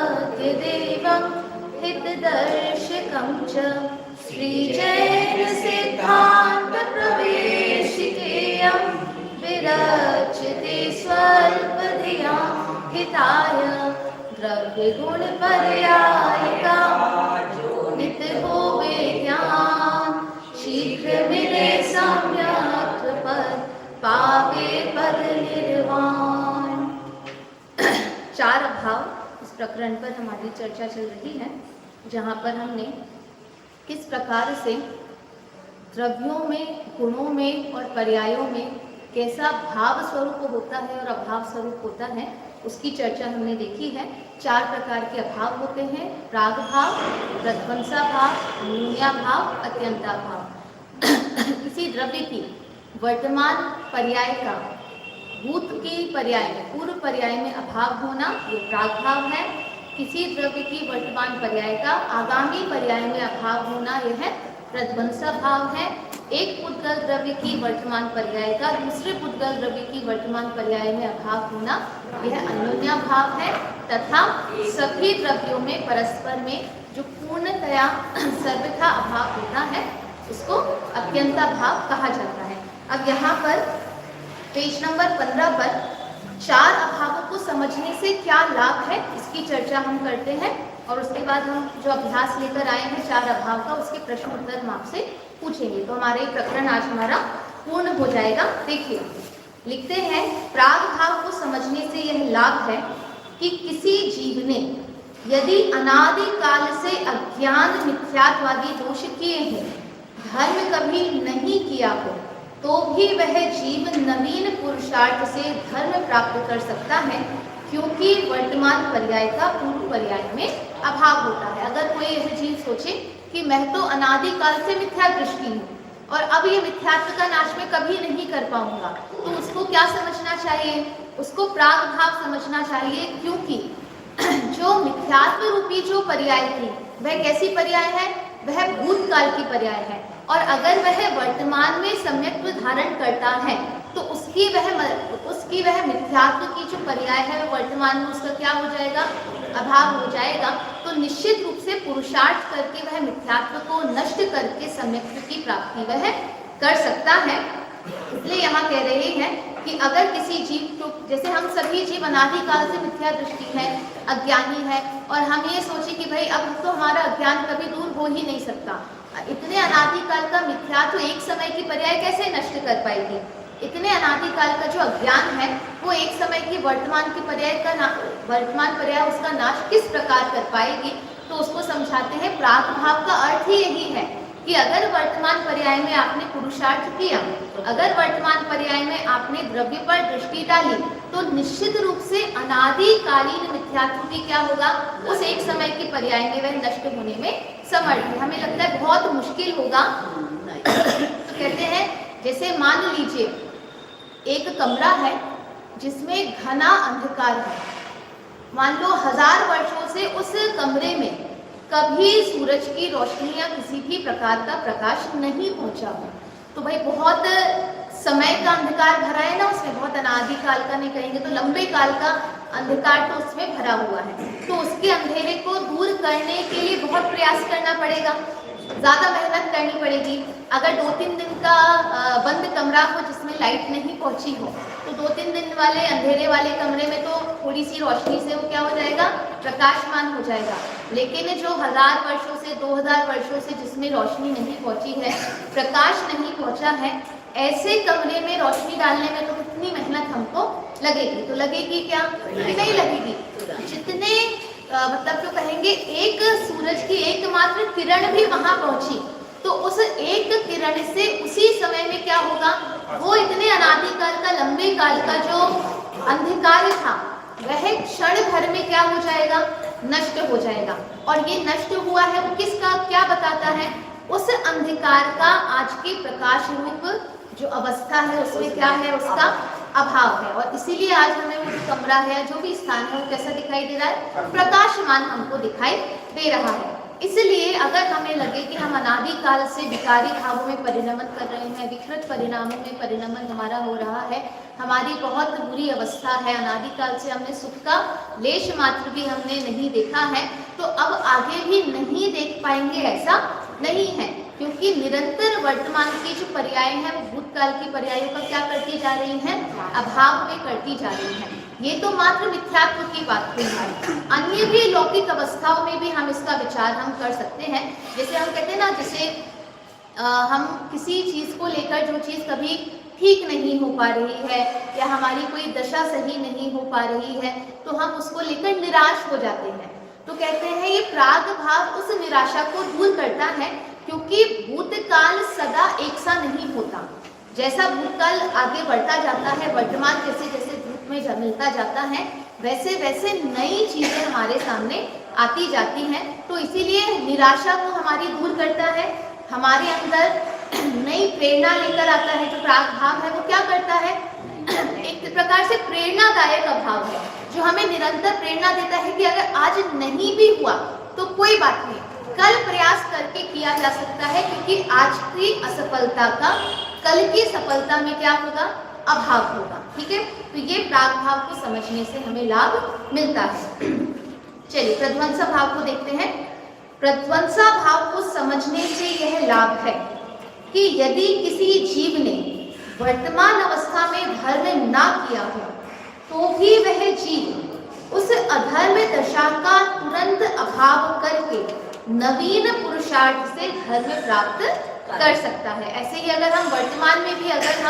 सर्वज्ञदेवं हितदर्शकं च श्रीजैन सिद्धान्तप्रवेशिकेयं विरचिते स्वल्पधिया हिताय द्रव्यगुणपर्यायिका नित्यो विज्ञान शीघ्र मिले सम्यक् पद पावे पद निर्वाण। चार अभाव इस प्रकरण पर हमारी चर्चा चल रही है, जहाँ पर हमने किस प्रकार से द्रव्यों में, गुणों में और पर्यायों में कैसा भाव स्वरूप होता है और अभाव स्वरूप होता है, उसकी चर्चा हमने देखी है। चार प्रकार के अभाव होते हैं: प्राग भाव, प्रध्वंसा भाव, न्यून्या भाव, अत्यंता भाव। किसी द्रव्य की वर्तमान पर्याय का भूत की पर्याय में, पूर्व पर्याय में अभाव होना, ये प्राग भाव है। किसी द्रव्य की वर्तमान पर्याय का आगामी पर्याय में अभाव होना, यह है प्रध्वंसा भाव है। एक पुद्गल द्रव्य की वर्तमान पर्याय का दूसरे पुद्गल द्रव्य की वर्तमान पर्याय में अभाव होना, यह अन्योन्या भाव है। तथा सभी द्रव्यों में परस्पर में जो पूर्णतया सर्वथा अभाव होता है, उसको अत्यंता भाव कहा जाता है। अब यहाँ पर पेज नंबर 15 पर चार अभावों को समझने से क्या लाभ है, इसकी चर्चा हम करते हैं। और उसके बाद हम जो अभ्यास लेकर आए हैं चार अभाव का, उसके प्रश्न उत्तर हम आपसे पूछेंगे, तो हमारा ये प्रकरण आज हमारा पूर्ण हो जाएगा। देखिए, लिखते हैं, प्राग भाव को समझने से यह लाभ है कि किसी जीव ने यदि अनादि काल से अज्ञान मिथ्यात्वादी दोष किए हैं, धर्म कभी नहीं किया हो, तो भी वह जीव नवीन पुरुषार्थ से धर्म प्राप्त कर सकता है, क्योंकि वर्तमान पर्याय का पूर्व पर्याय में अभाव होता है। अगर कोई यह जीव सोचे कि मैं तो अनादि काल से मिथ्या दृष्टि हूँ और अब ये मिथ्यात्व का नाश मैं कभी नहीं कर पाऊंगा, तो उसको क्या समझना चाहिए? उसको प्राग भाव समझना चाहिए, क्योंकि जो मिथ्यात्व रूपी जो पर्याय थी, वह कैसी पर्याय है? वह भूतकाल की पर्याय है। और अगर वह वर्तमान में सम्यक्त्व धारण करता है, तो उसकी वह मिथ्यात्व की जो पर्याय है, वह वर्तमान में उसका क्या हो जाएगा? अभाव हो जाएगा। तो निश्चित रूप से पुरुषार्थ करके वह मिथ्यात्व को नष्ट करके सम्यक्त्व की प्राप्ति वह कर सकता है। इसलिए यहाँ कह रहे हैं कि अगर किसी जीव को, जैसे हम सभी जीव अनादिकाल से मिथ्या दृष्टि है, अज्ञानी है, और हम ये सोचे कि भाई अब तो हमारा अज्ञान कभी दूर हो ही नहीं सकता, इतने अनादिकाल का मिथ्यात्व एक समय की पर्याय कैसे नष्ट कर पाएगी? इतने अनादिकाल का जो अज्ञान है, वो एक समय की वर्तमान की पर्याय वर्तमान पर्याय उसका नाश किस प्रकार कर पाएगी? तो उसको समझाते हैं, प्राग भाव का अर्थ ही यही है कि अगर वर्तमान पर्याय में आपने पुरुषार्थ किया, अगर वर्तमान पर्याय में आपने द्रव्य पर दृष्टि डाली, तो निश्चित रूप से अनादिकालीन मिथ्यात्व भी क्या होगा? उस एक समय की पर्याय में वह नष्ट होने में समर्थ है। हमें लगता है बहुत मुश्किल होगा। तो कहते हैं, जैसे मान लीजिए एक कमरा है जिसमें घना अंधकार है, मान लो 1000 वर्षों से उस कमरे में कभी सूरज की रोशनी या किसी भी प्रकार का प्रकाश नहीं पहुंचा हो, तो भाई बहुत समय का अंधकार भरा है ना उसमें, बहुत अनादिकाल का नहीं कहेंगे तो लंबे काल का अंधकार तो उसमें भरा हुआ है। तो उसके अंधेरे को दूर करने के लिए बहुत प्रयास करना पड़ेगा, ज़्यादा मेहनत करनी पड़ेगी। अगर 2-3 दिन का बंद कमरा हो जिसमें लाइट नहीं पहुंची हो, तो 2-3 दिन वाले अंधेरे वाले कमरे में तो थोड़ी सी रोशनी से वो क्या हो जाएगा, प्रकाशमान हो जाएगा। लेकिन जो 1000 वर्षों से 2000 वर्षों से जिसमें रोशनी नहीं पहुंची है, प्रकाश नहीं पहुंचा है, ऐसे कमरे में रोशनी डालने में तो कितनी मेहनत हमको लगेगी। तो लगेगी क्या? नहीं लगेगी। जितने मतलब जो कहेंगे एक सूरज की एकमात्र किरण भी वहां पहुंची, तो उस एक किरण से उसी समय में क्या होगा, वो इतने अनादिकाल का, लंबे काल का जो अंधकार था, वह क्षण भर में क्या हो जाएगा, नष्ट हो जाएगा। और ये नष्ट हुआ है वो किसका, क्या बताता है? उस अंधकार का आज के प्रकाश रूप जो अवस्था है उसमें क्या है, उसका अभाव है। और इसीलिए आज हमें वो जो कमरा है, जो भी स्थान है, वो कैसा दिखाई दे रहा है, प्रकाशमान हमको दिखाई दे रहा है। इसलिए अगर हमें लगे कि हम अनादिकाल से विकारी भावों में परिणमन कर रहे हैं, विकृत परिणामों में परिणमन हमारा हो रहा है, हमारी बहुत बुरी अवस्था है, अनादिकाल से हमने सुख का लेश मात्र भी हमने नहीं देखा है, तो अब आगे भी नहीं देख पाएंगे ऐसा नहीं है। क्योंकि निरंतर वर्तमान की जो पर्याय हैं वो भूतकाल की पर्यायों का क्या करती जा रही हैं, अभाव में करती जा रही हैं। ये तो मात्र मिथ्यात्व की बात हुई है। अन्य भी लौकिक अवस्थाओं में भी हम इसका विचार हम कर सकते हैं। जैसे हम कहते हैं ना, जैसे हम किसी चीज़ को लेकर, जो चीज़ कभी ठीक नहीं हो पा रही है या हमारी कोई दशा सही नहीं हो पा रही है, तो हम उसको लेकर निराश हो जाते हैं। तो कहते हैं ये प्राग भाव उस निराशा को दूर करता है, क्योंकि भूतकाल सदा एक सा नहीं होता। जैसा भूतकाल आगे बढ़ता जाता है, वर्तमान जैसे जैसे धूप में मिलता जाता है, वैसे वैसे नई चीजें हमारे सामने आती जाती हैं। तो इसीलिए निराशा को हमारी दूर करता है, हमारे अंदर नई प्रेरणा लेकर आता है। जो प्राग भाव है वो क्या करता है, एक प्रकार से प्रेरणादायक अभाव है, जो हमें निरंतर प्रेरणा देता है कि अगर आज नहीं भी हुआ तो कोई बात नहीं, कल प्रयास करके किया जा सकता है, क्योंकि आज की असफलता का कल की सफलता में क्या होगा, अभाव होगा। ठीक है, तो ये प्राग भाव को समझने से हमें लाभ मिलता है। चलिए प्रध्वंसा भाव को देखते हैं। प्रध्वंसा भाव को समझने से यह लाभ है कि यदि किसी जीव ने वर्तमान अवस्था में धर्म ना किया हो, तो भी वह जीव उस अधर्म दशा का तुरंत अभाव करके नवीन पुरुषार्थ से धर्म प्राप्त कर सकता है। ऐसे ही अगर हम वर्तमान में भी अगर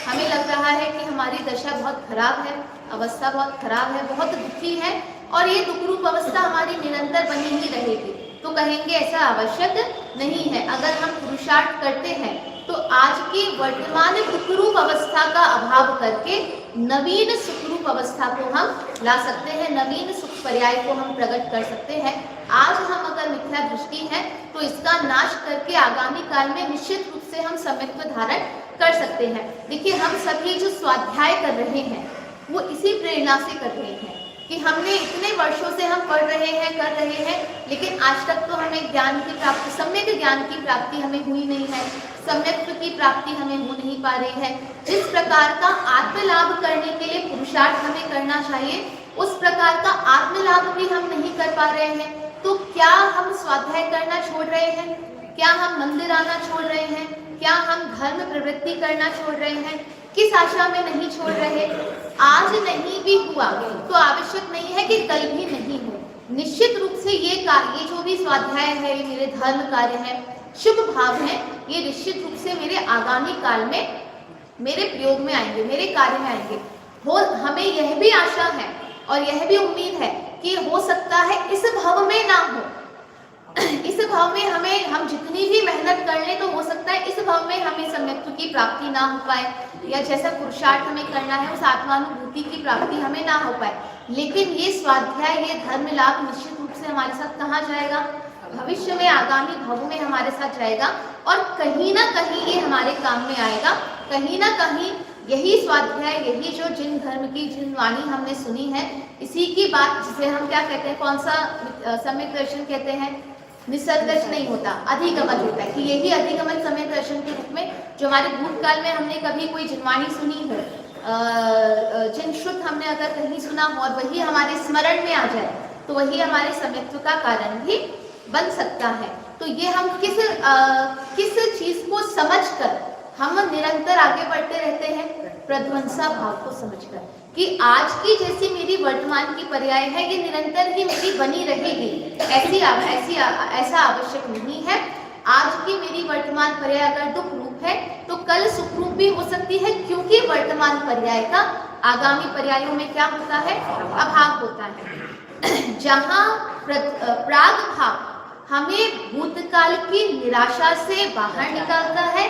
हमें लग रहा है कि हमारी दशा बहुत खराब है, अवस्था बहुत खराब है, बहुत दुखी है, और ये दुख रूप अवस्था हमारी निरंतर बनी ही रहेगी, तो कहेंगे ऐसा आवश्यक नहीं है। अगर हम पुरुषार्थ करते हैं तो आज की वर्तमान दुखरूप अवस्था का अभाव करके नवीन सुखरूप अवस्था को हम ला सकते हैं, नवीन सुख पर्याय को हम प्रकट कर सकते हैं। आज हम अगर मिथ्या दृष्टि है तो इसका नाश करके आगामी काल में निश्चित रूप से हम सम्यक्त्व धारण कर सकते हैं। देखिए हम सभी जो स्वाध्याय कर रहे हैं वो इसी प्रेरणा से कर रहे हैं कि हमने इतने वर्षों से हम पढ़ रहे हैं, लेकिन आज तक तो हमें ज्ञान की प्राप्ति, सम्यक ज्ञान की प्राप्ति हमें हुई नहीं है, सम्यक्त्व की प्राप्ति हमें हो नहीं पा रही है। जिस प्रकार का आत्मलाभ करने के लिए पुरुषार्थ हमें करना चाहिए, उस प्रकार का आत्मलाभ भी हम नहीं कर पा रहे हैं। तो क्या हम स्वाध्याय करना छोड़ रहे हैं, क्या हम मंदिर आना छोड़ रहे हैं, क्या हम धर्म प्रवृत्ति करना छोड़ रहे हैं, किस आशा में नहीं छोड़ रहे? आज नहीं भी हुआ तो आवश्यक नहीं है कि कल भी नहीं हो। निश्चित रूप से ये जो भी स्वाध्याय है, ये मेरे धर्म कार्य है, शुभ भाव है, ये निश्चित रूप से मेरे आगामी काल में मेरे प्रयोग में आएंगे, मेरे कार्य में आएंगे। हमें यह भी आशा है और यह भी उम्मीद है कि हो सकता है इस भाव में ना हो, इस भाव में हम जितनी भी मेहनत कर लें तो हो सकता है इस भाव में हमें सम्यक्त्व की प्राप्ति ना हो पाए, या जैसा पुरुषार्थ हमें करना है उस आत्मानुभूति की प्राप्ति हमें ना हो पाए। लेकिन ये स्वाध्याय, ये धर्म लाभ निश्चित रूप से हमारे साथ कहाँ जाएगा, भविष्य में, आगामी भवों में हमारे साथ जाएगा, और कहीं ना कहीं ये हमारे काम में आएगा। कहीं ना कहीं यही स्वाध्याय, यही जो जिन धर्म की जिन वाणी हमने सुनी है, इसी की बात, जिसे हम क्या कहते हैं, कौन सा सम्यक दर्शन कहते हैं, निसर्गज नहीं होता, अधिगमन होता है, कि यही अधिगमन सम्यक दर्शन के रूप में जो हमारे भूतकाल में हमने कभी कोई जिनवाणी सुनी हो, जिन श्रुत हमने अगर कहीं सुना हो और वही हमारे स्मरण में आ जाए, तो वही हमारे सम्यक्त्व का कारण भी बन सकता है। तो ये हम किस चीज को समझकर हम निरंतर आगे बढ़ते रहते हैं, प्रध्वंसा भाव को समझकर कि आज की जैसी मेरी वर्तमान की पर्याय है ये निरंतर ही मेरी बनी रहेगी, ऐसा आवश्यक नहीं है। आज की मेरी वर्तमान पर्याय अगर दुख रूप है तो कल सुख रूप भी हो सकती है, क्योंकि वर्तमान पर्याय का आगामी पर्यायों में क्या होता है, अभाव होता है। जहां प्राग भाव हमें भूतकाल की निराशा से बाहर निकालता है,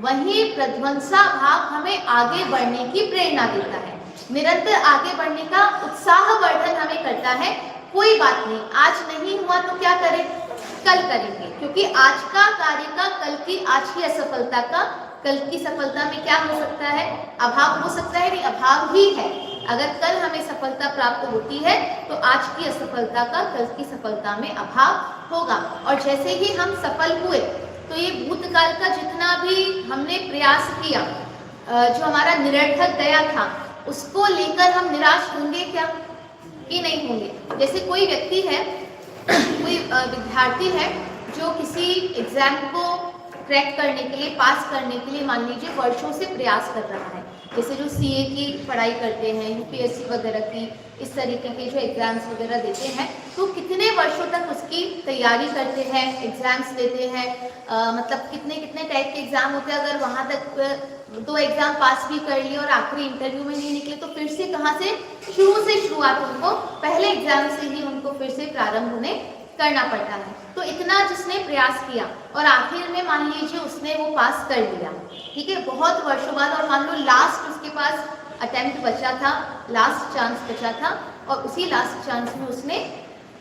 वहीं प्रध्वंसा भाव हमें आगे बढ़ने की प्रेरणा देता है, निरंतर आगे बढ़ने का उत्साहवर्धन हमें करता है। कोई बात नहीं, आज नहीं हुआ तो क्या करें, कल करेंगे, क्योंकि आज का कार्य का आज की असफलता का कल की सफलता में क्या हो सकता है, अभाव हो सकता है, नहीं अभाव ही है। अगर कल हमें सफलता प्राप्त होती है तो आज की असफलता का कल की सफलता में अभाव होगा। और जैसे ही हम सफल हुए तो ये भूतकाल का जितना भी हमने प्रयास किया, जो हमारा निरर्थक गया था, उसको लेकर हम निराश होंगे क्या, कि नहीं होंगे। जैसे कोई व्यक्ति है, कोई विद्यार्थी है जो किसी एग्जाम को क्रैक करने के लिए, पास करने के लिए मान लीजिए वर्षों से प्रयास कर रहा है। जैसे जो सीए की पढ़ाई करते हैं, यूपीएससी वगैरह की, इस तरीके के जो एग्जाम्स वगैरह देते हैं, तो कितने वर्षों तक उसकी तैयारी करते हैं, एग्जाम्स देते हैं, मतलब कितने कितने टाइप के एग्जाम होते हैं। अगर वहाँ तक 2 एग्जाम पास भी कर लिए और आखिरी इंटरव्यू में नहीं निकले तो फिर से कहाँ से शुरुआत उनको पहले एग्जाम से ही उनको फिर से प्रारंभ होने करना पड़ता है। तो इतना जिसने प्रयास किया और आखिर में मान लीजिए उसने वो पास कर लिया, ठीक है, बहुत वर्षों बाद, और मान लो लास्ट उसके पास अटेम्प्ट बचा था, लास्ट चांस बचा था, और उसी लास्ट चांस में उसने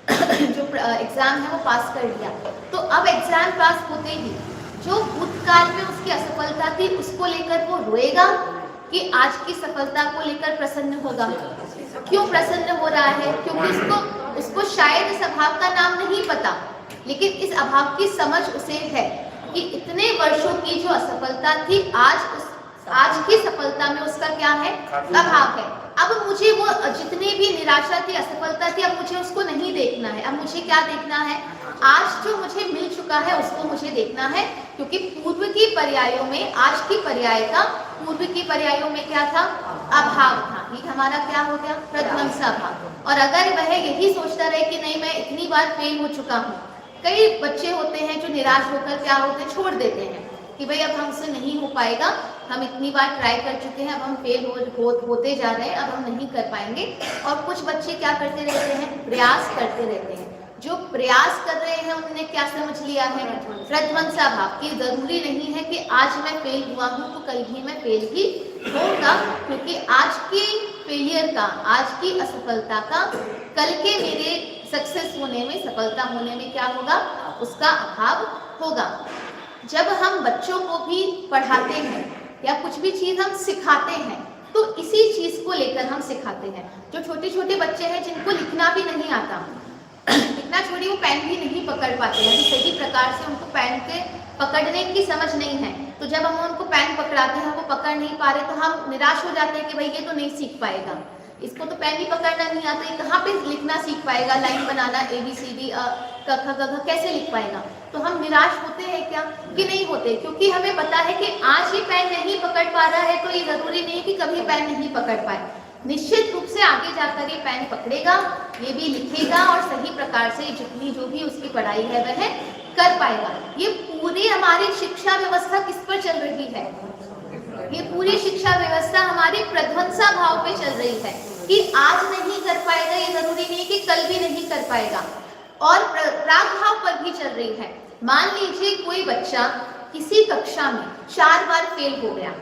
जो एग्जाम है वो पास कर लिया। तो अब एग्जाम पास होते ही जो भूतकाल में उसकी असफलता थी उसको लेकर वो रोएगा कि आज की सफलता को लेकर प्रसन्न होगा। क्यों प्रसन्न हो रहा है, क्योंकि उसको शायद इस अभाव का नाम नहीं पता, लेकिन इस अभाव की समझ उसे है कि इतने वर्षों की जो असफलता थी, आज की सफलता में उसका क्या है, अभाव है। अब मुझे वो जितनी भी निराशा थी, असफलता थी, अब मुझे उसको नहीं देखना है। अब मुझे क्या देखना है, आज जो मुझे मिल चुका है उसको मुझे देखना है, क्योंकि पूर्व की पर्यायों में आज की पर्याय का पूर्व की पर्यायों में क्या था, अभाव था। ये हमारा क्या हो गया, प्रध्वंसा भाव। और अगर वह यही सोचता रहे कि नहीं मैं इतनी बार फेल हो चुका हूँ, कई बच्चे होते हैं जो निराश होकर क्या होते, छोड़ देते हैं कि भाई अब हमसे नहीं हो पाएगा, हम इतनी बार ट्राई कर चुके हैं, अब हम फेल होते जा रहे हैं, अब हम नहीं कर पाएंगे। और कुछ बच्चे क्या करते रहते हैं, प्रयास करते रहते हैं। जो प्रयास कर रहे हैं उन्होंने क्या समझ लिया है, प्रध्वंसा भाव, कि जरूरी नहीं है कि आज मैं फेल हुआ हूँ तो कल भी मैं फेल ही होगा, क्योंकि आज की फेलियर का, आज की असफलता का कल के मेरे सक्सेस होने में, सफलता होने में क्या होगा, उसका अभाव होगा। जब हम बच्चों को भी पढ़ाते हैं या कुछ भी चीज़ हम सिखाते हैं तो इसी चीज़ को लेकर हम सिखाते हैं। जो छोटे छोटे बच्चे हैं जिनको लिखना भी नहीं आता, लिखना छोड़िए वो पेन भी नहीं पकड़ पाते हैं, सही प्रकार से उनको पेन के पकड़ने की समझ नहीं है, तो जब हम उनको पेन पकड़ाते हैं वो पकड़ नहीं पा रहे तो हम निराश हो जाते हैं कि भाई ये तो नहीं सीख पाएगा, इसको तो पेन ही पकड़ना नहीं आता, ये कहाँ पे लिखना सीख पाएगा, लाइन बनाना ABCD क ख ग घ कैसे लिख पाएगा। तो हम निराश होते हैं क्या, कि नहीं होते, क्योंकि हमें पता है कि आज ये पेन नहीं पकड़ पा रहा है तो ये जरूरी नहीं कि कभी पेन नहीं पकड़ पाए। निश्चित रूप से आगे जाकर ये पेन पकड़ेगा, ये भी लिखेगा और सही प्रकार से जितनी जो भी उसकी पढ़ाई है वह कर पाएगा। ये पूरी हमारी शिक्षा व्यवस्था किस पर चल रही है, ये पूरी शिक्षा व्यवस्था हमारी प्रध्वंसा भाव पे चल रही है कि आज नहीं कर पाएगा, ये जरूरी नहीं कि कल भी नहीं कर पाएगा, और प्राग भाव पर भी चल रही है। मान लीजिए कोई बच्चा किसी कक्षा में 4 बार फेल हो गया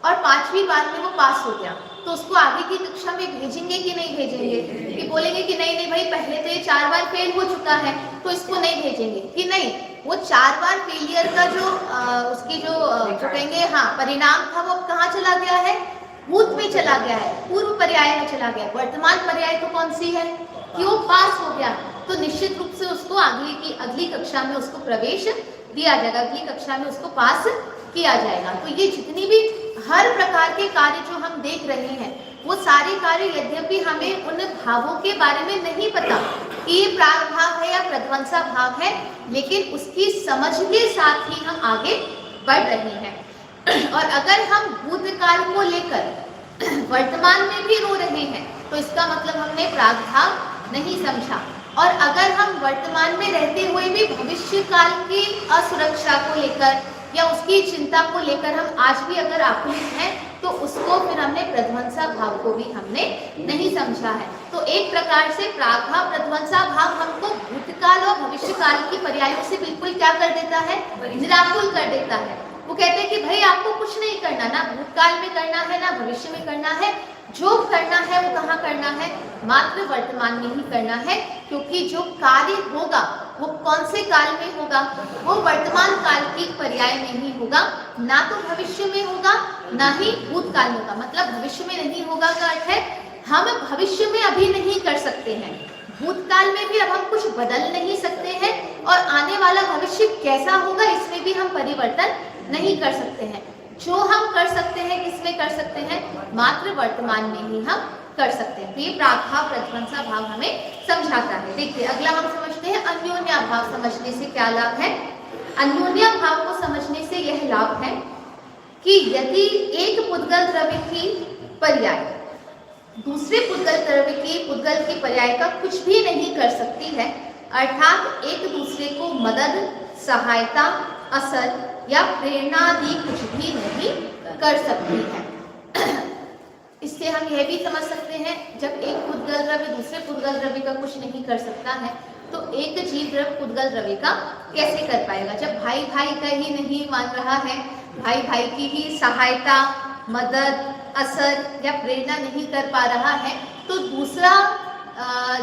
और 5वीं बार में वो पास हो गया, तो उसको आगे की कक्षा में भेजेंगे कि नहीं भेजेंगे, कि बोलेंगे कि नहीं नहीं भाई पहले तो ये 4 बार फेल हो चुका है तो इसको नहीं भेजेंगे, कि नहीं वो 4 बार फेलियर का जो उसकी जो कहेंगे हाँ परिणाम था वो कहाँ चला गया है, भूत में चला गया है, पूर्व पर्याय में चला गया। वर्तमान पर्याय तो कौन सी है कि वो पास हो गया, तो निश्चित रूप से उसको अगली कक्षा में उसको प्रवेश दिया जाएगा, अगली कक्षा में उसको पास किया जाएगा। तो ये जितनी भी हर प्रकार के कार्य जो हम देख रहे हैं वो सारे कार्य यद्यपि हमें उन भावों के बारे में नहीं पता, ये प्राग भाव है या प्रध्वंसा भाव है, लेकिन उसकी समझ के साथ ही हम आगे बढ़ रहे हैं। और अगर हम भूतकाल को लेकर वर्तमान में भी रो रहे हैं तो इसका मतलब हमने प्राग भाव नहीं समझा। और अगर हम वर्तमान में रहते हुए भी भविष्य काल की असुरक्षा को लेकर या उसकी चिंता को लेकर हम आज भी अगर आकुलित हैं तो उसको फिर हमने प्रध्वंसा भाव को भी हमने नहीं समझा है। तो एक प्रकार से प्राग भाव प्रध्वंसा भाव हमको भूतकाल और भविष्य काल की पर्यायों से बिल्कुल क्या कर देता है, निराकुल कर देता है। वो कहते हैं कि भाई आपको कुछ नहीं करना, ना भूतकाल में करना है ना भविष्य में करना है, जो करना है वो कहाँ करना है, मात्र वर्तमान में ही करना है। क्योंकि जो कार्य होगा वो कौन से काल में होगा, वो वर्तमान काल की पर्याय में ही होगा, ना तो भविष्य में होगा ना ही भूतकाल में होगा। मतलब भविष्य में नहीं होगा का अर्थ है हम भविष्य में अभी नहीं कर सकते हैं, भूतकाल में भी अब हम कुछ बदल नहीं सकते हैं, और आने वाला भविष्य कैसा होगा इसमें भी हम परिवर्तन नहीं कर सकते हैं। जो हम कर सकते हैं किसमें कर सकते हैं, मात्र वर्तमान में ही हम कर सकते हैं। तो ये प्राग भाव प्रध्वंसा भाव हमें समझाता है। देखिए अगला हम समझते हैं अन्योन्या भाव समझने से क्या लाभ है। अन्योन्या भाव को समझने से यह लाभ है कि यदि एक पुद्गल द्रव्य की पर्याय दूसरे पुद्गल की पर्याय का कुछ भी नहीं कर सकती है, अर्थात एक दूसरे को मदद, सहायता, असर या प्रेरणा आदि कुछ भी नहीं कर सकती है। इससे हम यह भी समझ सकते हैं जब एक पुद्गल द्रव्य दूसरे पुद्गल द्रव्य का कुछ नहीं कर सकता है तो एक जीव द्रव्य पुद्गल द्रव्य का कैसे कर पाएगा। जब भाई भाई का ही नहीं मान रहा है, भाई भाई की ही सहायता, मदद, असर या प्रेरणा नहीं कर पा रहा है, तो दूसरा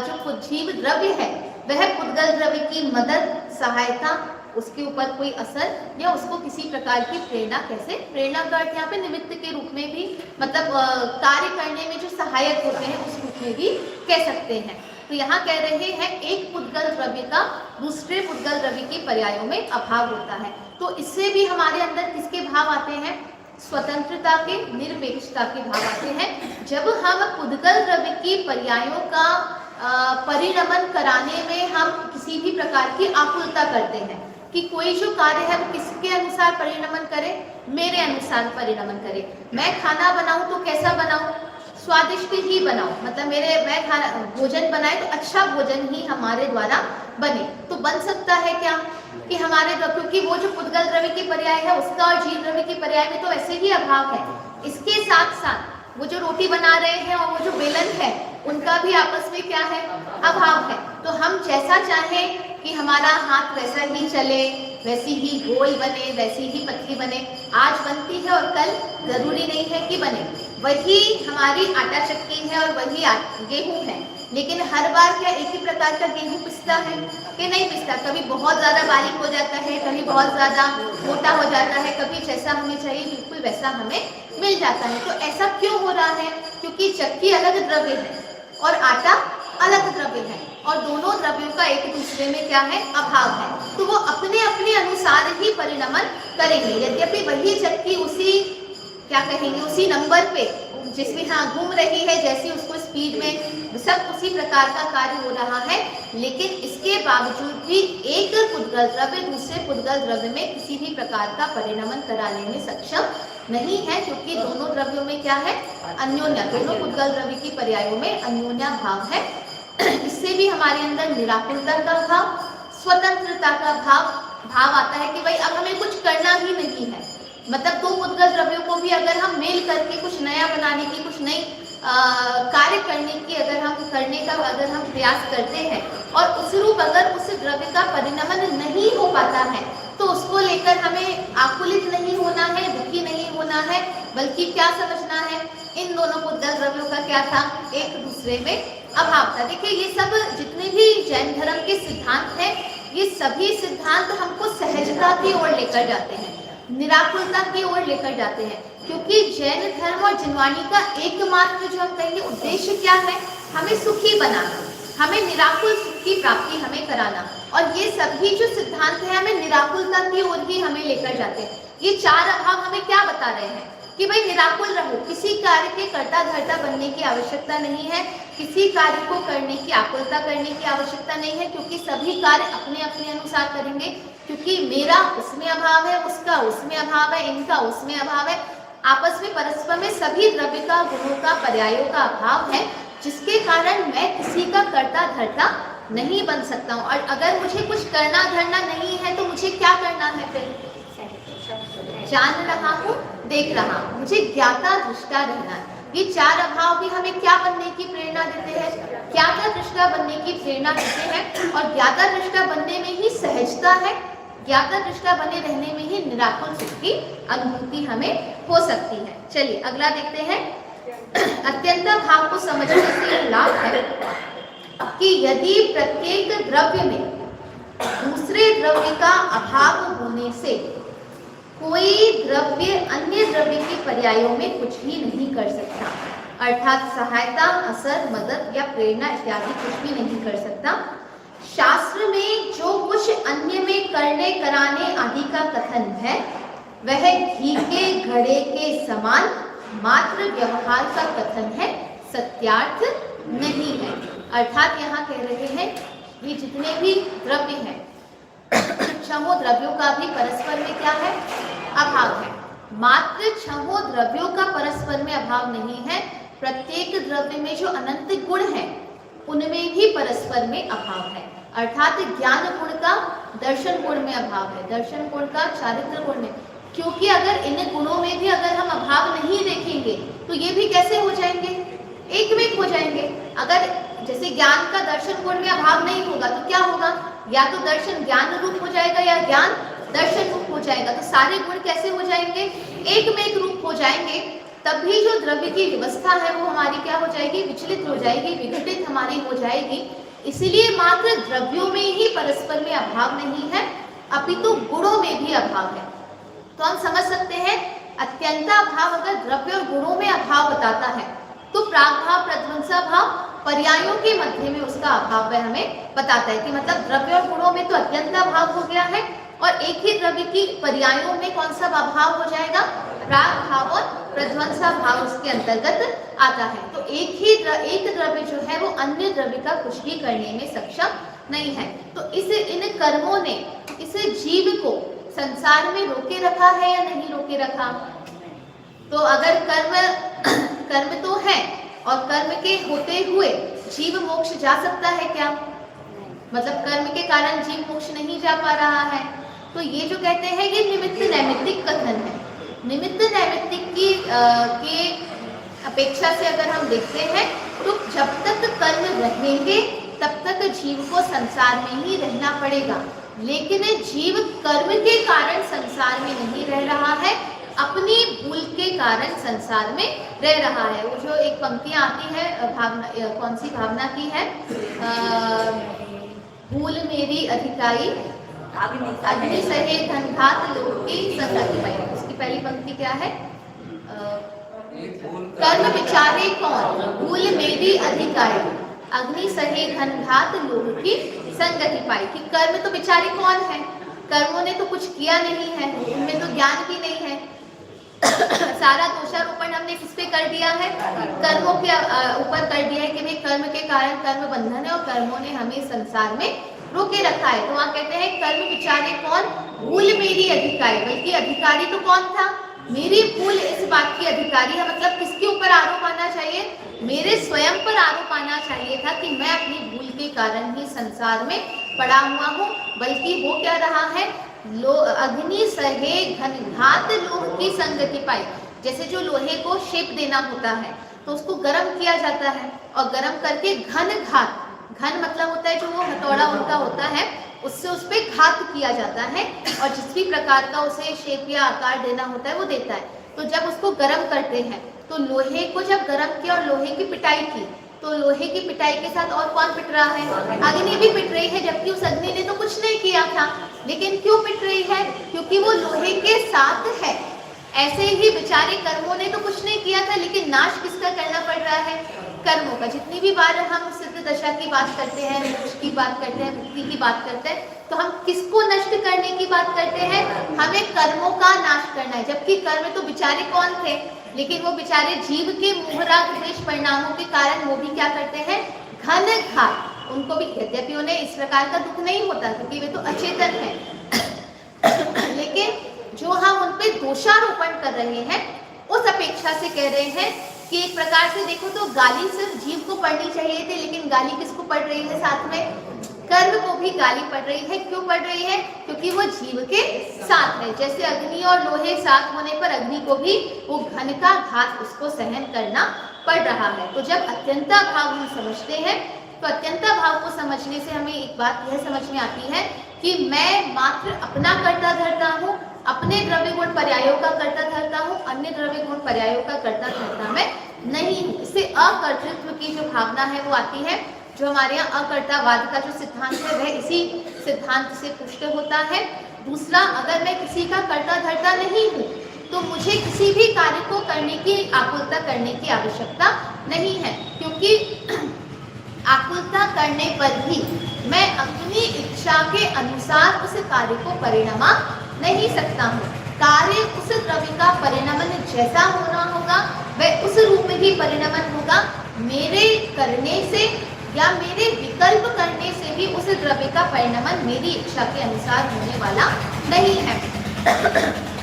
जो जीव द्रव्य है वह पुद्गल द्रव्य की मदद, सहायता, उसके ऊपर कोई असर या उसको किसी प्रकार की प्रेरणा, कैसे प्रेरणा का अर्थ यहाँ पे निमित्त के रूप में भी, मतलब कार्य करने में जो सहायक होते हैं उस रूप में भी कह सकते हैं। तो यहाँ कह रहे हैं एक पुद्गल द्रव्य का दूसरे पुद्गल द्रव्य की पर्यायों में अभाव होता है। तो इससे भी हमारे अंदर किसके भाव आते हैं, स्वतंत्रता के, निरपेक्षता के भाव आते हैं। जब हम पुद्गल द्रव्य की पर्यायों का परिणमन कराने में हम किसी भी प्रकार की आकुलता करते हैं कि कोई जो कार्य है वो किसके अनुसार परिणमन करे, मेरे अनुसार परिणमन करे। मैं खाना बनाऊं तो कैसा बनाऊं, स्वादिष्ट ही बनाऊं, मतलब मैं खाना भोजन बनाए तो अच्छा भोजन ही हमारे द्वारा बने। तो बन सकता है क्या कि हमारे, क्योंकि वो जो पुद्गल द्रव्य की पर्याय है उसका और जीव द्रव्य की पर्याय में तो ऐसे ही अभाव है। इसके साथ साथ वो जो रोटी बना रहे हैं और वो जो बेलन है उनका भी आपस में क्या है, अभाव है। तो हम जैसा चाहें कि हमारा हाथ वैसा ही चले, वैसी ही गोल बने, वैसी ही पतली बने, आज बनती है और कल जरूरी नहीं है कि बने। वही हमारी आटा चक्की है और वही गेहूं है, लेकिन हर बार क्या एक ही प्रकार का गेहूं पिसता है कि नहीं पिसता। कभी बहुत ज़्यादा बारीक हो जाता है, कभी बहुत ज़्यादा मोटा हो जाता है, कभी जैसा हमें चाहिए बिल्कुल वैसा हमें मिल जाता है। तो ऐसा क्यों हो रहा है, क्योंकि चक्की अलग द्रव्य है और आटा अलग द्रव्य है, और दोनों द्रव्यों का एक दूसरे में क्या है, अभाव है। तो वो अपने अपने अनुसार ही परिणमन करेंगे। यद्यपि वही चक्की उसी क्या कहेंगे, उसी नंबर पे जिसमें घूम रही है, जैसी उसको स्पीड में सब उसी प्रकार का कार्य हो रहा है, लेकिन इसके बावजूद भी एक पुद्गल द्रव्य दूसरे पुद्गल द्रव्य में किसी भी प्रकार का परिणमन कराने में सक्षम नहीं है, क्योंकि दोनों द्रव्यों में क्या है, अन्योन्या, दोनों पुद्गल द्रव्य की पर्यायों में अन्योन्या भाव है। इससे भी हमारे अंदर निराकुलता का भाव, स्वतंत्रता का भाव आता है कि भाई अब हमें कुछ करना ही नहीं है। मतलब दो पुद्गल द्रव्यों को भी अगर हम मेल करके कुछ नया बनाने की, कुछ नई कार्य करने की अगर हम प्रयास करते हैं और उस रूप अगर उस द्रव्य का परिणमन नहीं हो पाता है तो उसको लेकर हमें आकुलित नहीं होना है, दुखी नहीं होना है, बल्कि क्या समझना है, इन दोनों पुद्गल द्रव्यों का क्या था, एक दूसरे में अभाव था। देखिए ये सब जितने भी जैन धर्म के सिद्धांत हैं, ये सभी सिद्धांत हमको सहजता की ओर लेकर जाते हैं, निराकुलता की ओर लेकर जाते हैं। क्योंकि जैन धर्म और जिनवाणी का एकमात्र जो हम कहेंगे उद्देश्य क्या है, हमें सुखी बनाना, हमें निराकुल सुख की प्राप्ति हमें कराना। और ये सभी जो सिद्धांत है हमें निराकुलता की ओर ही हमें लेकर जाते हैं। ये चार अभाव हमें क्या बता रहे हैं कि भाई निराकुल रहो, किसी कार्य के कर्ता धर्ता बनने की आवश्यकता नहीं है, किसी कार्य को करने की आकुलता करने की आवश्यकता नहीं है, क्योंकि सभी कार्य अपने अपने अनुसार करेंगे, क्योंकि मेरा उसमें अभाव है, उसका उसमें अभाव है, इनका उसमें अभाव है। आपस में परस्पर में सभी द्रव्य का, गुणों का, पर्यायों का अभाव है, जिसके कारण मैं किसी का कर्ता धर्ता नहीं बन सकता हूँ। और अगर मुझे कुछ करना धरना नहीं है तो मुझे क्या करना है फिर? जान रहा हूँ, देख रहा हूँ, मुझे ज्ञाता दृष्टा रहना है। ये चार अभाव भी हमें क्या बनने की प्रेरणा देते हैं? ज्ञाता दृष्टा बनने की प्रेरणा देते हैं। और ज्ञाता दृष्टा बनने में ही सहजता है, ज्ञाता दृष्टा बने रहने में ही निराकुल सुख की अनुभूति हमें हो सकती है। चलिए अगला देखते हैं। अत्यंत भाव को समझने से लाभ है कि यदि प्रत्येक द्रव्य में दूसरे द्रव्य का अभाव होने से कोई द्रव्य अन्य द्रव्य के पर्यायों में कुछ भी नहीं कर सकता, अर्थात सहायता, असर, मदद या प्रेरणा इत्यादि कुछ भी नहीं कर सकता। शास्त्र में जो कुछ अन्य में करने कराने आदि का कथन है वह घी के घड़े के समान मात्र व्यवहार का कथन है, सत्यार्थ नहीं है। अर्थात यहाँ कह रहे हैं ये जितने भी द्रव्य हैं छहों द्रव्यों का भी परस्पर में क्या है? अभाव है। मात्र छहों द्रव्यों का परस्पर में अभाव नहीं है, प्रत्येक द्रव्य में जो अनंत गुण हैं उनमें भी परस्पर में अभाव है। अर्थात ज्ञान गुण का दर्शन गुण में अभाव है, दर्शन गुण का चारित्र गुण में, क्योंकि अगर इन गुणों में भी अगर हम अभाव नहीं देखेंगे तो ये भी कैसे हो जाएंगे? एक में एक हो जाएंगे। अगर जैसे ज्ञान का दर्शन गुण में अभाव नहीं होगा तो क्या होगा? या तो दर्शन ज्ञान रूप हो जाएगा या ज्ञान दर्शन रूप हो जाएगा। तो सारे गुण कैसे हो जाएंगे? एक में एक रूप हो जाएंगे। तभी जो द्रव्य की व्यवस्था है वो हमारी क्या हो जाएगी? विचलित हो जाएगी, विघटित हमारी हो जाएगी। इसीलिए मात्र द्रव्यों में ही परस्पर में अभाव नहीं है, अपितु गुणों में भी अभाव है। तो हम समझ सकते हैं अत्यंता भाव अगर द्रव्य और गुणों में अभाव बताता है तो प्रागभाव, प्रध्वंसा भाव पर्यायों के मध्य में उसका अभाव वह हमें बताता है कि मतलब द्रव्य और गुणों में तो अत्यंता भाव हो गया है और एक ही द्रव्य की पर्यायों में कौन सा अभाव हो जाएगा? प्राग भाव और प्रध्वंसा भाव उसके अंतर्गत आता है। तो एक द्रव्य जो है वो अन्य द्रव्य का कुछ भी करने में सक्षम नहीं है। तो इन कर्मों ने इस जीव को संसार में रोके रखा है या नहीं रोके रखा? तो अगर कर्म तो है और कर्म के होते हुए जीव मोक्ष जा सकता है क्या? मतलब कर्म के कारण जीव मोक्ष नहीं जा पा रहा है। तो ये जो कहते हैं ये निमित्त नैमित्तिक कथन है। निमित्त नैमित्तिक के अपेक्षा से अगर हम देखते हैं तो जब तक कर्म रहेंगे तब तक जीव को संसार में ही रहना पड़ेगा, लेकिन जीव कर्म के कारण संसार में नहीं रह रहा है, अपनी भूल के कारण संसार में रह रहा है। वो जो एक पंक्तियां आती है भावना, कौन सी भावना की है? भूल मेरी अधिकाई अग्नि सहे घनघात लोक की संगति पाई। उसकी पहली पंक्ति क्या है? कर्म विचारे कौन भूल मेरी अधिकाई अग्नि सहे घनघात लोक की संगति पाई। कि कर्म तो विचारे कौन है? कर्मों ने तो कुछ किया नहीं है, उनमें तो ज्ञान भी नहीं है। सारा दोषारोपण हमने किस पे कर दिया है? कर्मों के ऊपर कर दिया है कि भाई कर्म के कारण कर्म बंधन है और कर्मों ने हमें संसार में रोके रखा है। तो वहाँ कहते हैं कर्म विचारे कौन भूल मेरी अधिकारी, बल्कि अधिकारी तो कौन था? मेरी भूल इस बात की अधिकारी है। मतलब किसके ऊपर आरोप आना चाहिए? मेरे स्वयं पर आरोप आना चाहिए था कि मैं अपनी भूल के कारण ही संसार में पड़ा हुआ हूँ। बल्कि वो क्या रहा है? अग्नि सहे घनघात लोह की संगति पाई। जैसे जो लोहे को शेप देना होता है तो उसको गर्म किया जाता है और गर्म करके घनघात, घन मतलब होता है जो वो हथौड़ा उनका होता है, उससे उस पर घात किया जाता है और जिस भी प्रकार का उसे शेप या आकार देना होता है वो देता है। तो जब उसको गर्म करते हैं तो लोहे को जब गर्म किया और लोहे की पिटाई की तो लोहे की पिटाई के साथ और कौन पिट रहा है? अग्नि भी पिट रही है, जबकि उस अग्नि ने तो कुछ नहीं किया था। लेकिन क्यों पिट रही है? क्योंकि वो लोहे के साथ है। ऐसे ही बेचारे कर्मों ने तो कुछ नहीं किया था, लेकिन नाश किसका करना पड़ रहा है? कर्मों का। जितनी भी बार हम सिद्ध दशा की बात करते हैं, मोक्ष की बात करते हैं, मुक्ति की बात करते हैं, तो हम किसको नष्ट करने की बात करते हैं? हमें कर्मों का नाश करना है। जबकि कर्म तो बेचारे कौन थे, लेकिन वो बेचारे जीव के मोहराग द्वेष परिणामों के कारण वो भी क्या करते हैं? घन घात। उनको भी यद्यपि उन्हें इस प्रकार का दुख नहीं होता क्योंकि वे तो अचेतन हैं लेकिन जो हम उन पे दोषारोपण कर रहे हैं उस अपेक्षा से कह रहे हैं कि एक प्रकार से देखो तो गाली सिर्फ जीव को पड़नी चाहिए थी, लेकिन गाली किसको पड़ रही है? साथ में कर्म को भी गाली पड़ रही है। क्यों पड़ रही है? क्योंकि वो जीव के साथ है। जैसे अग्नि और लोहे साथ होने पर अग्नि को भी वो घन का घात उसको सहन करना पड़ रहा है। तो जब अत्यंता भाव हम समझते हैं तो अत्यंता भाव को समझने से हमें एक बात यह समझ में आती है कि मैं मात्र अपना कर्ता धरता हूँ, अपने द्रव्य गुण पर्यायों का कर्ता धरता हूँ, अन्य द्रव्य गुण पर्यायों का कर्ता धरता मैं नहीं हूँ। इससे अकर्तृत्व की जो भावना है वो आती है। जो हमारे यहाँ अकर्तावाद का जो सिद्धांत है वह इसी सिद्धांत से पुष्ट होता है। दूसरा, अगर मैं किसी का कर्ता धरता नहीं हूँ तो मुझे किसी भी कार्य को करने की आकुलता करने की आवश्यकता नहीं है, क्योंकि आकुलता करने पर भी मैं अपनी इच्छा के अनुसार उस कार्य को परिणमा नहीं सकता हूँ। कार्य उस द्रव्य का परिणमन जैसा होना होगा वह उस रूप में ही परिणमन होगा। मेरे करने से या मेरे विकल्प करने से भी उस द्रव्य का परिणमन मेरी इच्छा के अनुसार होने वाला नहीं है।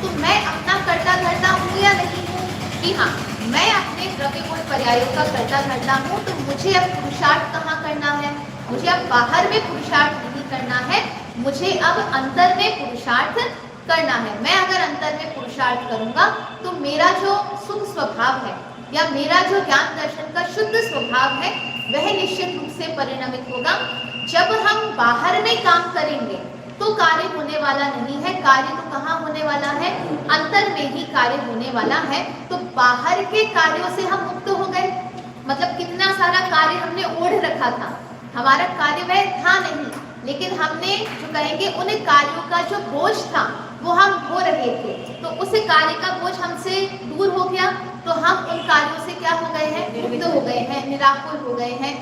तो मैं अपना कर्ता धरता हूँ या नहीं हूँ? कि हाँ, मैं अपने द्रव्य गुण पर्यायों का कर्ता धरता हूँ। तो मुझे अब पुरुषार्थ कहाँ करना है? मुझे अब बाहर में पुरुषार्थ नहीं करना है, मुझे अब अंतर में पुरुषार्थ करना है। मैं अगर अंतर में पुरुषार्थ करूंगा तो मेरा जो शुद्ध स्वभाव है या मेरा जो ज्ञान दर्शन का शुद्ध स्वभाव है वह निश्चित रूप से परिणमित होगा। जब हम बाहर में काम करेंगे तो कार्य होने वाला नहीं है। कार्य तो कहाँ होने वाला है? अंतर में ही कार्य होने वाला है। तो बाहर के कार्यों से हम मुक्त हो गए। मतलब कितना सारा कार्य हमने ओढ़ रखा था, हमारा कार्य वह था नहीं, लेकिन हमने जो कहेंगे उन कार्यों का जो बोझ था वो हम ढो रहे थे। तो उस कार्य का बोझ हमसे दूर हो गया, तो हम उन कार्यों से क्या हो गए हैं? मुक्त हो गए हैं, निराकुल हो गए हैं।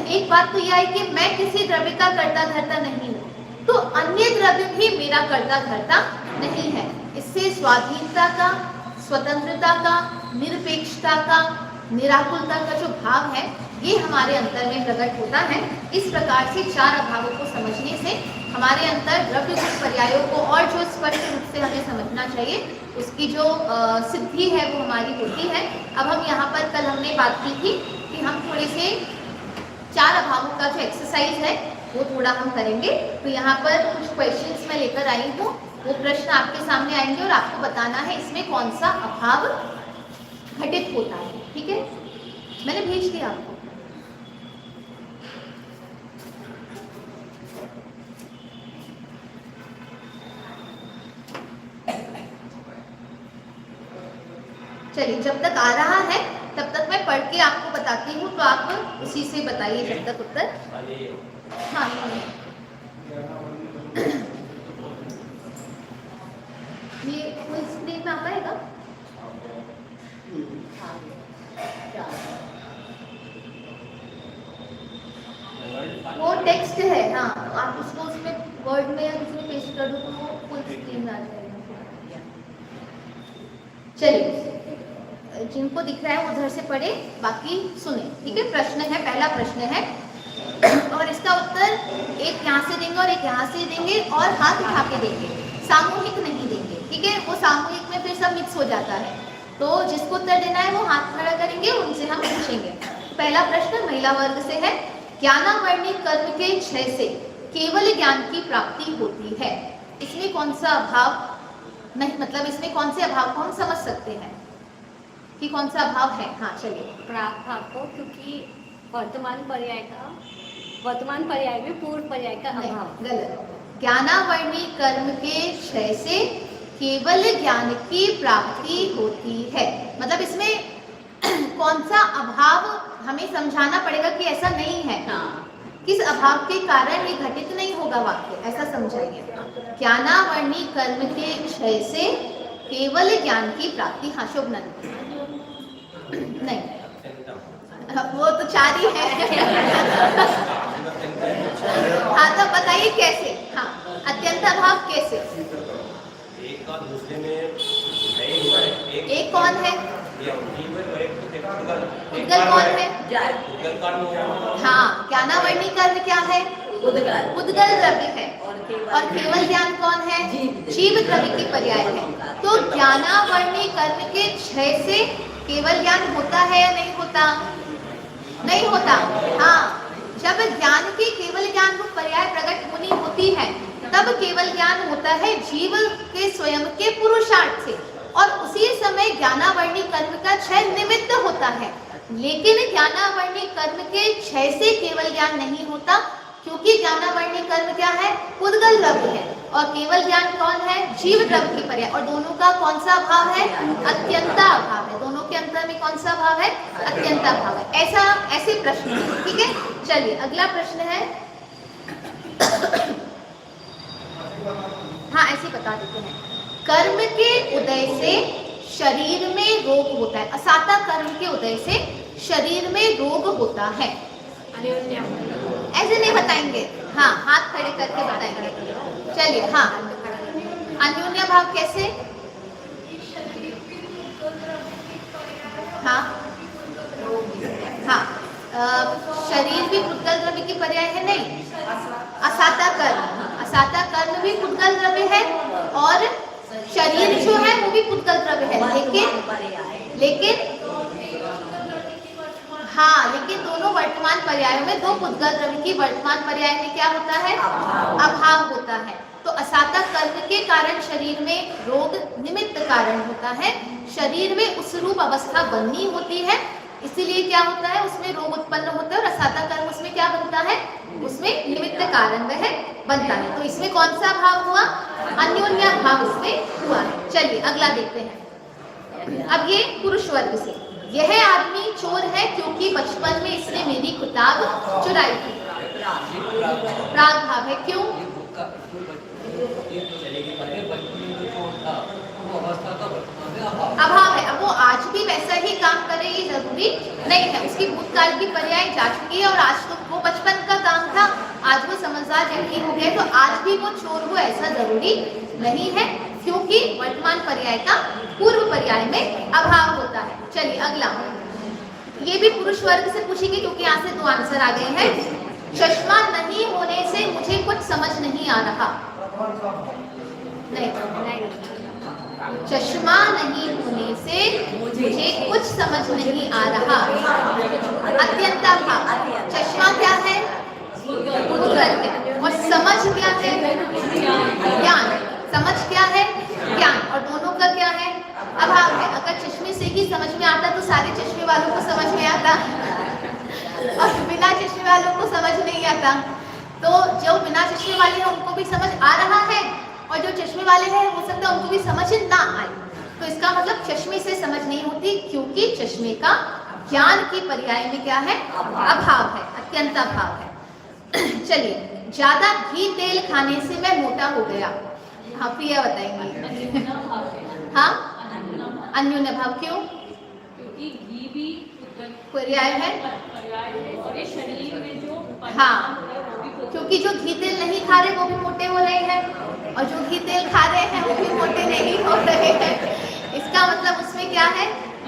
एक बात तो यह है कि मैं किसी द्रव्य का कर्ता धरता नहीं हूँ, तो अन्य द्रव्य भी मेरा कर्ता धरता नहीं है। इससे स्वाधीनता का, स्वतंत्रता का, निरपेक्षता का, निराकुलता का जो भाव है ये हमारे अंतर में प्रकट होता है। इस प्रकार से चार अभावों को समझने से हमारे अंतर द्रव्य गुण पर्यायों को और जो स्पष्ट रूप से हमें समझना चाहिए उसकी जो सिद्धि है वो हमारी होती है। अब हम यहाँ पर कल हमने बात की थी कि हम थोड़े से चार अभावों का जो एक्सरसाइज है वो थोड़ा हम करेंगे। तो यहाँ पर कुछ क्वेश्चंस मैं लेकर आई हूँ, वो प्रश्न आपके सामने आएंगे और आपको बताना है इसमें कौन सा अभाव घटित होता है। ठीक है, मैंने भेज दिया आपको। चलिए, जब तक आ रहा है तब तक मैं पढ़ के आपको बताती हूँ, तो आप उसी से बताइए जब तक उत्तर। हाँ, ये फुल स्क्रीन में आ पाएगा? वो टेक्स्ट है, हाँ, आप उसको उसमें वर्ड में या किसी में पेस्ट कर दो तो वो फुल स्क्रीन में आ जाएगा। चलिए, जिनको दिख रहा है वो उधर से पढ़े, बाकी सुने। ठीक है, प्रश्न है, पहला प्रश्न है और इसका उत्तर एक यहाँ से देंगे और एक यहाँ से देंगे और हाथ उठा के देंगे, सामूहिक नहीं देंगे। ठीक है, वो सामूहिक में फिर सब मिक्स हो जाता है। तो जिसको उत्तर देना है वो हाथ खड़ा करेंगे, उनसे हम पूछेंगे। पहला प्रश्न महिला वर्ग से है, ज्ञानावर्णी कर्म के क्षय से केवल ज्ञान की प्राप्ति होती है। इसमें कौन सा अभाव नहीं, मतलब इसमें कौन से अभाव को हम समझ सकते हैं कि कौन सा अभाव है? हाँ, चलिए। प्राभाव को, क्योंकि वर्तमान पर्याय में पूर्व पर्याय का अभाव। गलत। ज्ञानावर्णी कर्म के क्षय से केवल ज्ञान की प्राप्ति होती है। मतलब इसमें कौन सा अभाव हमें समझाना पड़ेगा कि ऐसा नहीं है। हाँ। किस अभाव के कारण ये घटित नहीं होगा वाक्य, ऐसा समझाइए। ज्ञानावर्णी कर्म के क्षय से केवल ज्ञान की प्राप्ति। हाँ, शोभना नहीं, वो तो 4 ही है। हाँ तो बताइए कैसे? हाँ, अत्यंत भाव कैसे? एक का दूसरे में एक कौन है? उद्गल कौन है? हाँ, ज्ञानावर्णी कर्म क्या है? उद्गल द्रव्य है। और केवल ज्ञान कौन है? जीव द्रव्य की पर्याय है। तो ज्ञानावर्णी कर्म के क्षय से केवल ज्ञान होता है या नहीं होता? नहीं होता। हाँ, जब ज्ञान की केवल ज्ञान रूप पर्याय प्रकट होनी होती है तब केवल ज्ञान होता है जीव के स्वयं के पुरुषार्थ से, और उसी समय ज्ञानावर्णी कर्म का क्षय निमित्त होता है। लेकिन ज्ञानावर्णी कर्म के क्षय से केवल ज्ञान नहीं होता, क्योंकि ज्ञानावर्णी कर्म क्या है? उद्गल द्रव्य है। और केवल ज्ञान कौन है? जीव द्रव्य की पर्याय। और दोनों का कौन सा भाव है? अत्यंता भाव है। दोनों के अंतर में कौन सा भाव है? अत्यंता भाव है। ऐसे प्रश्न है। ठीक है, चलिए अगला प्रश्न है। हाँ, ऐसे बता देते हैं। कर्म के उदय से शरीर में रोग होता है। असाता कर्म के उदय से शरीर में रोग होता है। ऐसे नहीं बताएंगे, हाँ हाथ खड़े करके बताएंगे। चलिए, हाँ, अन्योन्य भाव कैसे? हाँ हाँ, शरीर भी पुद्गल द्रव्य की पर्याय है? नहीं, असाता कर्म भी पुद्गल द्रव्य है, और शरीर जो है वो भी पुद्गल द्रव्य है। लेकिन हाँ, लेकिन दोनों वर्तमान पर्यायों में, दो पुद्गल द्रव्य की वर्तमान पर्याय में क्या होता है? अभाव होता है। तो असाता कर्म के कारण शरीर में रोग निमित्त कारण होता है। शरीर में उस रूप अवस्था बननी होती है, इसीलिए क्या होता है? उसमें रोग उत्पन्न होता है। और असाता कर्म उसमें क्या बनता है? उसमें निमित्त कारण वह बनता है। तो इसमें कौन सा भाव हुआ? अन्योन्य भाव इसमें हुआ है। चलिए अगला देखते हैं। अब ये पुरुष वर्ग से, यह आदमी चोर है क्योंकि बचपन में इसने मेरी किताब चुराई थी। प्राग भाव है। क्यों? अभाव है। अब वो आज भी वैसा ही काम करे ये जरूरी नहीं है। उसकी भूतकाल की पर्याय जा चुकी है, और आज तो वो बचपन का काम था, आज वो समझदार व्यक्ति हो गए, तो आज भी वो चोर हो ऐसा जरूरी नहीं है, क्योंकि वर्तमान पर्याय का पूर्व पर्याय में अभाव होता है। चलिए अगला, ये भी पुरुष वर्ग से पूछेंगे क्योंकि यहाँ से 2 आंसर आ गए हैं। चश्मा नहीं होने से मुझे कुछ समझ नहीं आ रहा। नहीं, चश्मा नहीं होने से मुझे कुछ समझ नहीं आ रहा। अत्यंता भाव। चश्मा क्या है? उद्गल है। और समझ क्या है? ज्ञान। समझ क्या है? ज्ञान। और दोनों का क्या है? अभाव है। अगर चश्मे से ही समझ में आता तो सारे चश्मे वालों को समझ में आता, और बिना चश्मे वालों को समझ नहीं आता। तो जो बिना चश्मे वाले हैं उनको भी समझ आ रहा है, और जो चश्मे वाले हैं हो सकता है उनको भी समझ ना आए। तो इसका मतलब चश्मे से समझ नहीं होती, क्योंकि चश्मे का ज्ञान की पर्याय में क्या है? अभाव है, अत्यंत अभाव है। चलिए, ज्यादा घी तेल खाने से मैं मोटा हो गया। हाँ, प्रिया बताएंगी। हाँ, अन्योन्य भाव। क्यों? क्योंकि घी भी पर्याय है, और ये शरीर में जो हाँ, क्योंकि जो घी तेल नहीं खा रहे वो भी मोटे हो रहे हैं, और जो घी तेल खा रहे हैं वो भी मोटे नहीं हो रहे हैं। इसका मतलब उसमें क्या है?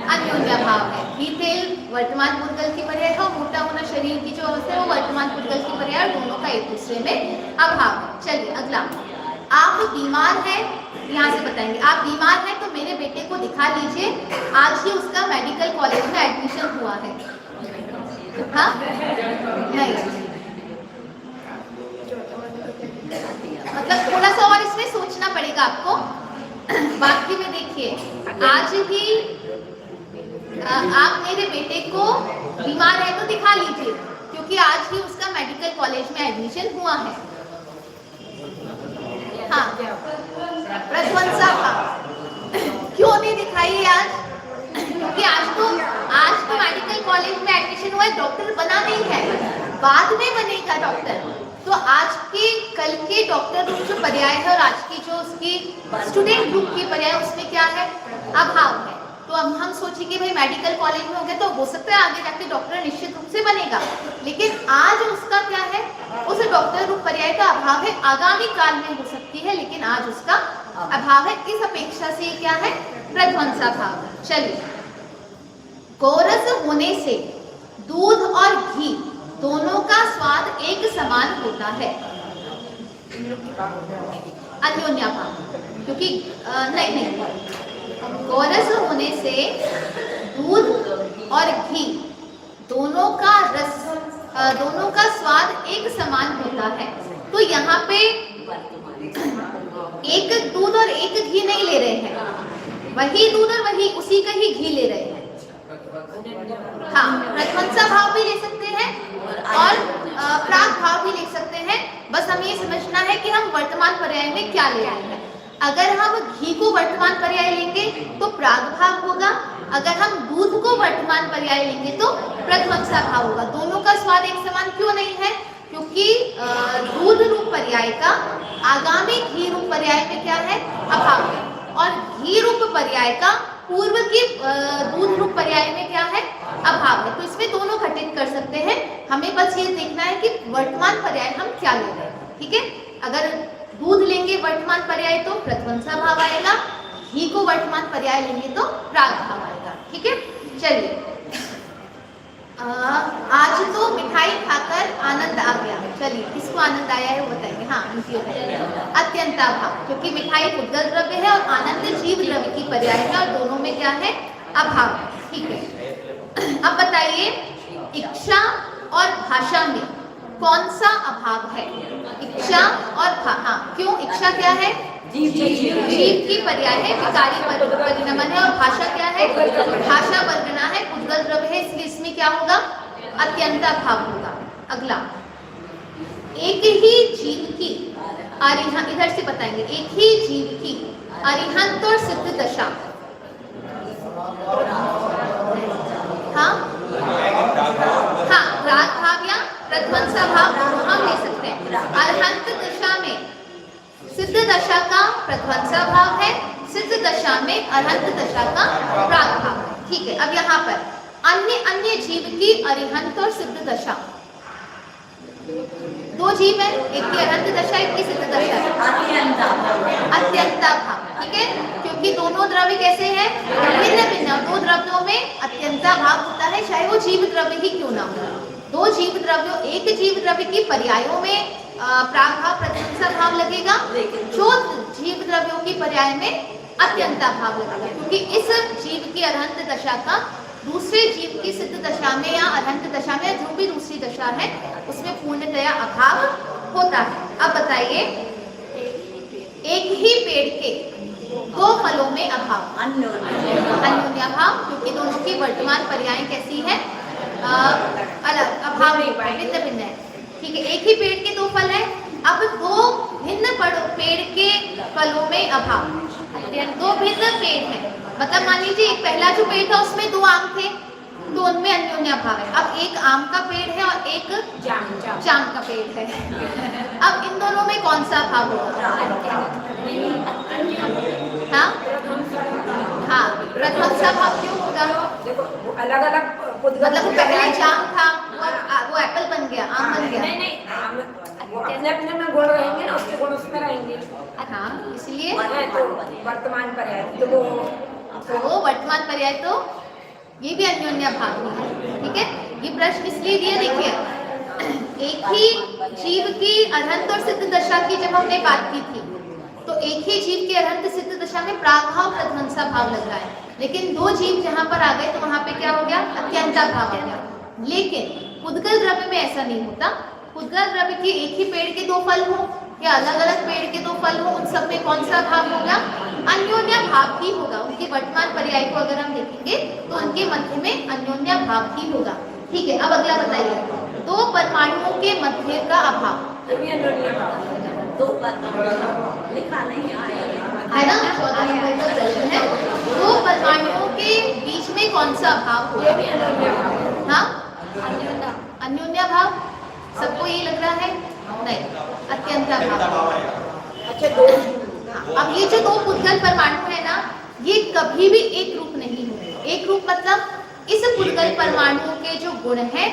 अन्योन्य भाव है। घी तेल वर्तमान पुद्गल की पर्याय है, और मोटा होना शरीर की जो अवस्था है वो वर्तमान पुद्गल की पर्याय, दोनों का एक दूसरे में अभाव है। चलिए अगला, आप बीमार हैं, यहाँ से बताएंगे। आप बीमार हैं तो मेरे बेटे को दिखा लीजिए, आज ही उसका मेडिकल कॉलेज में एडमिशन हुआ है। हाँ, नहीं, मतलब थोड़ा सा और इसमें सोचना पड़ेगा आपको। वाक्य में देखिए, आज ही आप मेरे बेटे को बीमार है तो दिखा लीजिए, क्योंकि आज ही उसका मेडिकल कॉलेज में एडमिशन हुआ है। हाँ, प्रशंसा भाव। क्यों नहीं दिखाई आज? क्योंकि आज तो मेडिकल कॉलेज में एडमिशन हुआ है, डॉक्टर बना नहीं है, बाद में बनेगा डॉक्टर। तो आज के कल के डॉक्टर रूप जो पर्याय है, और आज की जो उसकी स्टूडेंट ग्रुप की पर्याय, उसमें क्या है? अभाव है। तो तो अब हम सोचेंगे भाई मेडिकल कॉलेज में हो गया तो हो सकता है आगे जाके डॉक्टर निश्चित रूप से बनेगा, लेकिन आज उसका क्या है, उस डॉक्टर रूप पर्याय का अभाव है। आगामी काल में हो सकती है लेकिन आज उसका अभाव है। इस अपेक्षा से क्या है, प्रध्वंसा भाव। चलिए, गोरस होने से दूध और घी दोनों का स्वाद एक समान होता है। अन्योन्याभाव, क्योंकि नहीं, गोरस होने से दूध और घी दोनों का रस, दोनों का स्वाद एक समान होता है। तो यहाँ पे एक दूध और एक घी नहीं ले रहे हैं, वही दूध और वही उसी का ही घी ले रहे हैं। हाँ, प्रध्वंसा भाव भी ले सकते हैं और प्राग भाव भी ले सकते हैं। बस हमें ये समझना है कि हम वर्तमान पर्याय में क्या ले रहे हैं। अगर हम घी को वर्तमान पर्याय लेंगे तो प्राग भाव होगा, अगर हम दूध को वर्तमान पर्याय लेंगे तो प्रध्वंसा भाव होगा। दोनों का स्वाद एक समान क्यों नहीं है, क्योंकि दूध रूप पर्याय का आगामी घी रूप पर्याय में क्या है, अभाव है, और घी रूप पर्याय का पूर्व की दूध रूप पर्याय में क्या है, अभाव है। तो इसमें दोनों घटित कर सकते हैं। हमें बस ये देखना है कि वर्तमान पर्याय हम क्या ले रहे हैं। ठीक है, अगर दूध लेंगे वर्तमान पर्याय तो प्रध्वंसा भाव आएगा, घी को वर्तमान पर्याय लेंगे तो प्राग भाव आएगा। ठीक है, चलिए, आज तो मिठाई खाकर आनंद आ गया। चलिए, किसको आनंद आया है वो बताएंगे। हाँ, अत्यंता भाव, क्योंकि मिठाई उद्गल द्रव्य है और आनंद जीव द्रव्य की पर्याय है और दोनों में क्या है, अभाव। ठीक है, अब बताइए, इच्छा और भाषा में कौन सा अभाव है? इच्छा और हाँ, क्यों? इच्छा क्या है, जीव की पर्याय है, विकारी परिणमन है, और भाषा क्या है, भाषा वर्गना है, उद्गल द्रव्य है, इसलिए इसमें क्या होगा, अत्यंता भाव होगा। अगला, एक ही जीव की अरिहंत, इधर से बताएंगे, एक ही जीव की अरिहंत और सिद्ध दशा। हाँ, प्राग भाव या प्रध्वंसा भाव दोनों हम ले सकते हैं। अरिहंत दशा में सिद्ध दशा का प्रध्वंसा भाव है, सिद्ध दशा में अरिहंत दशा का प्राग भाव है। ठीक है, अब यहाँ पर अन्य जीव की अरिहंत और सिद्ध दशा, दो जीव है, एक की अरिहंत दशा, एक की सिद्ध दशा है, अत्यंता भाव। ठीक है, क्योंकि दोनों द्रव्य कैसे हैं, भिन्न भिन्न, दो द्रव्यों में अत्यंता भाव होता है, चाहे वो जीव द्रव्य ही क्यों ना हो। दो जीव द्रव्यों, एक जीव द्रव्य की पर्यायों में प्राग भाव प्रध्वंसा भाव लगेगा, जो जीव द्रव्यों की पर्याय में अत्यंता भाव लगेगा, क्योंकि इस जीव की अरिहंत दशा का दूसरे जीव की सिद्ध दशा में या अरिहंत दशा में, जो भी दूसरी दशा है उसमें पूर्णतया अभाव होता है। अब बताइए, एक ही पेड़ के दो फलों में अभाव, अन्योन्या भाव, क्योंकि दोनों की वर्तमान पर्याय कैसी है, अलग, अभाव भिन्न भिन्न है। ठीक है, एक ही पेड़ के दो फल है, अब दो भिन्न पेड़ के फलों में अभाव, दो भिन्न पेड़ है, मतलब मान लीजिए एक पहला जो पेड़ था उसमें दो आम थे, तो उनमें अन्योन्या भाव है। अब एक आम का पेड़ है और एक जाम का पेड़ है, अब इन दोनों में कौन सा भाव होगा? हाँ, प्रध्वंसा भाव क्यों होगा? अलग अलग, मतलब पहले जाम था और वो एप्पल बन गया, आम बन गया। अपने अपने में गुण रहेंगे ना, उसके गुण उसमें रहेंगे। हाँ, इसलिए तो वर्तमान पर्याय तो वो वर्तमान पर्याय, तो ये भी अन्योन्या भाव ही है। ठीक है, ये प्रश्न इसलिए दिया, देखिए, एक ही जीव की अरिहंत और सिद्ध दशा की जब हमने बात की थी, तो एक ही जीव की अरिहंत सिद्ध दशा में प्राग भाव प्रध्वंसा भाव लग रहा है, लेकिन दो जीव जहाँ पर आ गए तो वहाँ पे क्या हो गया, अत्यंता भाव आ गया। लेकिन उद्गल द्रव्य में ऐसा नहीं होता। उद्गल द्रव्य की एक ही पेड़ के दो फल हो या अलग अलग पेड़ के दो फल हो, उन सब में कौन सा भाव होगा, अन्योन्या भाव ही होगा। उनके वर्तमान पर्याय को अगर हम देखेंगे तो उनके मध्य में अन्योन्या भाव ही होगा। ठीक है, अब अगला बताइए, दो परमाणुओं के मध्य का अभाव, दो लिखा नहीं है ना, 14 नंबर का प्रश्न है, दो परमाणुओं के बीच में कौन सा अभाव होगा? हाँ, अन्योन्या भाव, सबको ये लग रहा है, नहीं, अत्यंता भाव। अच्छा, दो, अब ये जो दो पुद्गल परमाणु है ना, ये कभी भी एक रूप नहीं होंगे, एक रूप मतलब इस पुद्गल परमाणु के जो गुण हैं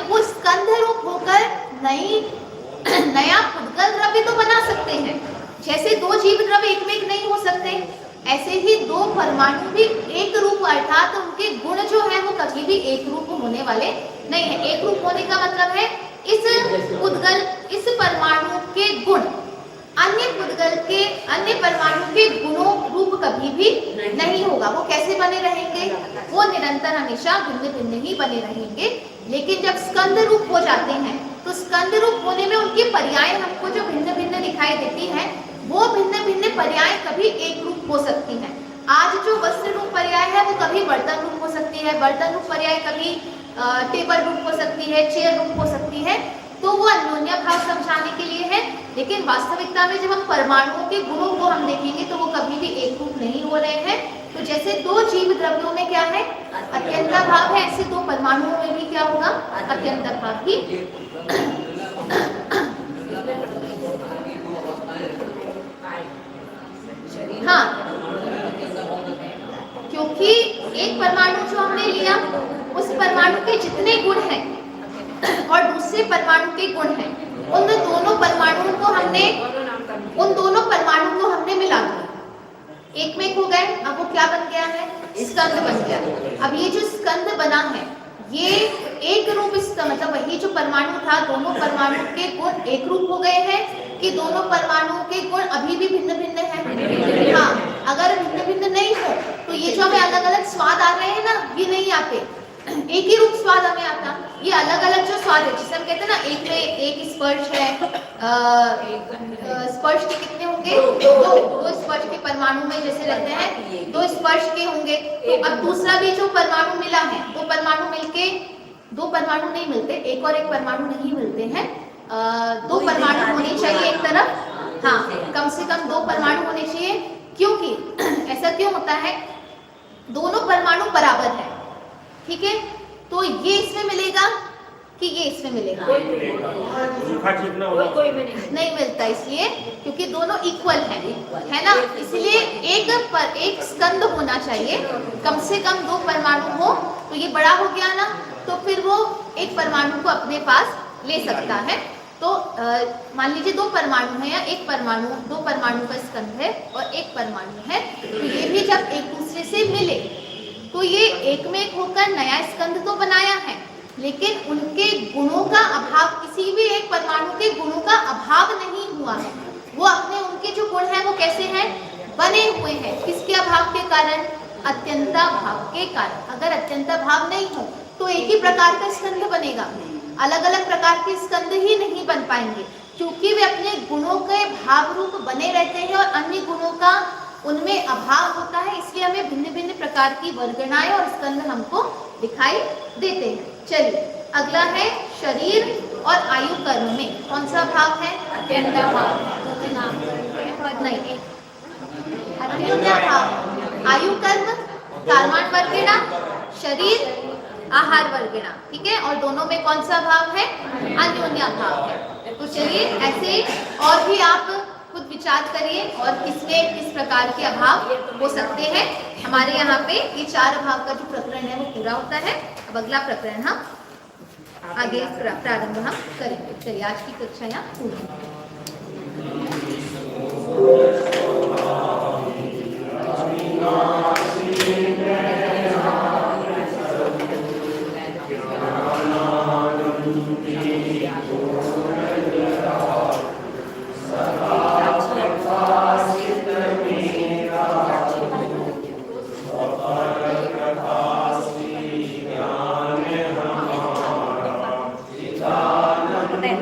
वो स्कंध रूप होकर नया पुद्गल द्रव्य तो बना सकते हैं। जैसे दो जीव द्रव्य एक में एक नहीं हो सकते, ऐसे ही दो परमाणु भी एक रूप अर्थात उनके गुण जो है वो कभी भी एक रूप होने वाले नहीं है। एक रूप होने का मतलब है इस परमाणु के गुण अन्य परमाणु के गुणों रूप कभी भी नहीं होगा। वो कैसे बने रहेंगे? वो निरंतर हमेशा भिन्न भिन्न ही बने रहेंगे। लेकिन जब स्कंद रूप हो जाते हैं तो स्कंद रूप होने में उनकी पर्याय हमको जो भिन्न भिन्न दिखाई देती है वो भिन्न भिन्न पर्याय कभी एक रूप हो सकती है। आज जो वस्त्र रूप पर्याय है वो कभी बर्तन रूप हो सकती है, बर्तन रूप पर्याय कभी टेबल रूप हो सकती है, चेयर रूप हो सकती है। तो वो अन्योन्य भाव समझाने के लिए है। लेकिन वास्तविकता में जब हम परमाणुओं के गुणों को हम देखेंगे तो वो कभी भी एक रूप नहीं हो रहे हैं। तो जैसे दो जीव द्रव्यों में क्या है? अत्यंत भाव है, ऐसे दो परमाणुओं में भी क्या होगा? अत्यंत भाव ही। हाँ, क्योंकि एक परमाणु जो हमने लिया उस परमाणु के जितने गुण हैं और दूसरे परमाणु के गुण हैं उन दोनों परमाणुओं को हमने मिला दिया, एक में एक हो गए। अब वो क्या बन गया है? स्कंद बन गया। अब ये जो स्कंद बना है ये एक रूप, इसका मतलब वही जो परमाणु था दोनों परमाणु के गुण एक रूप हो गए हैं कि दोनों परमाणुओं के गुण अभी भी भिन्न भिन्न हैं। हाँ, अगर भिन्न भिन्न नहीं हो तो ये जो हमें अलग अलग स्वाद आ रहे हैं ना, ये नहीं आते, एक ही रूप स्वाद हमें आता। ये अलग अलग जो स्वाद है जिसे हम कहते हैं ना, एक में एक स्पर्श है, स्पर्श के कितने होंगे? दो स्पर्श के परमाणु में जैसे लगते हैं दो स्पर्श के होंगे। तो अब दूसरा भी जो परमाणु मिला है, दो परमाणु मिलके, दो परमाणु नहीं मिलते, एक और एक परमाणु नहीं मिलते हैं, दो परमाणु होने चाहिए एक तरफ। हाँ, कम से कम दो परमाणु होने चाहिए। क्योंकि ऐसा क्यों होता है? दोनों परमाणु बराबर है, ठीक है? तो ये इसमें मिलेगा कि ये इसमें मिलेगा? कोई में नहीं मिलता, इसलिए क्योंकि दोनों इक्वल है ना। इसलिए एक स्कंद होना चाहिए, कम से कम दो परमाणु हो। तो ये बड़ा हो गया ना, तो फिर वो एक परमाणु को अपने पास ले सकता है। तो मान लीजिए दो परमाणु है या एक परमाणु, दो परमाणु का स्कंद है और एक परमाणु है, तो ये भी जब एक दूसरे से मिले तो ये एक में एक होकर नया स्कंद तो बनाया है, लेकिन उनके गुणों का अभाव, किसी भी एक परमाणु के गुणों का अभाव नहीं हुआ है। वो अपने उनके जो गुण हैं वो कैसे हैं? बने हुए हैं। किसके अभाव के कारण? अत्यंता भाव के कारण। अगर अत्यंता भाव नहीं हो तो एक ही प्रकार का स्कंद बनेगा, अलग अलग प्रकार के स्कंद ही नहीं बन पाएंगे, क्योंकि वे अपने गुणों के भाव रूप बने रहते हैं और अन्य गुणों का उनमें अभाव होता है। इसलिए हमें भिन्न भिन्न प्रकार की वर्गणाएं और स्कंद हमको दिखाई देते हैं। चलिए, अगला है शरीर और आयु कर्म में कौन सा भाव है? अत्यंत भाव। नहीं, अन्योन्या भाव। आयु कर्म कर्माण वर्गेणा, शरीर आहार वर्गेणा, ठीक है? और दोनों में कौन सा भाव है? अन्योन्या भाव है। तो चलिए, ऐसे और भी आप खुद विचार करिए और किसमें किस प्रकार के अभाव हो सकते हैं। हमारे यहाँ पे ये चार अभाव का जो प्रकरण है वो पूरा होता है। अब अगला प्रकरण हम आगे प्रारंभ हम करेंगे। चलिए, आज की कक्षा यहाँ पूरी। नहीं